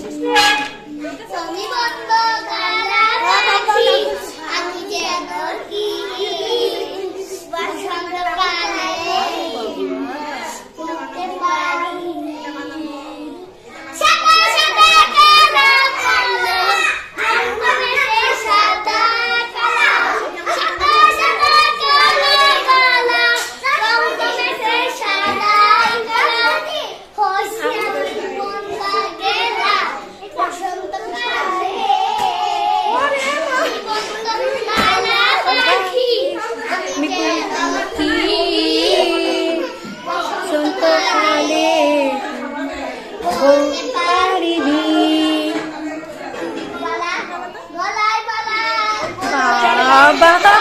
তুমি বন্ধ কারাবাসি আমি যেন কি বসন্তকালে করতে পারি সাদা সাদা কালা কালো রঙে সাদা কালা সাদা সাদা কালা কালা রঙে সাদা কালা হোশিয়ারি বন্ধা গেলা বসন্তকালে কালা পাখি আমি যেন কি বসন্তকালে বলতে পারিনি গলায় বালা বাবা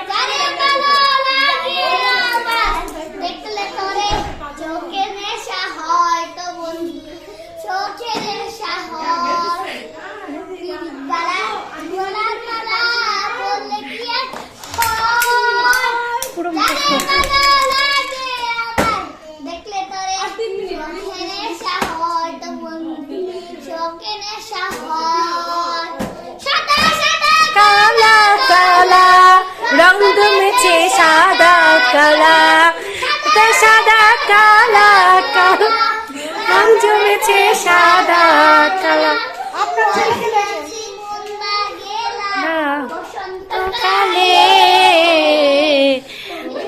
জানে কালো লাগে আমার দেখলে তোরে চোখে নেশা হয় তো বন্ধু চোখে নেশা হয় বালা গলার বালা বললে কি আর হয় পুরো জানে কালো লাগে আমার দেখলে তোরে চোখে নেশা হয় তো বন্ধু চোখে নেশা হয় সাদা সাদা কালা কালা রং জমেছে সাদা কালা সাদা কালা কালা রং জমেছে সাদা কালা কালে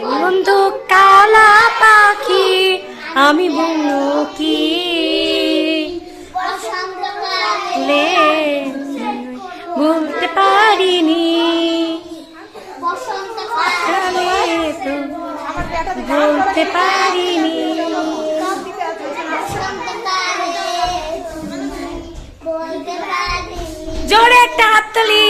বন্ধু কালা পাখি আমি বললো কি লে বলতে পারিনি কালে তো বলতে পারিনি জোরে একটা হাততালি।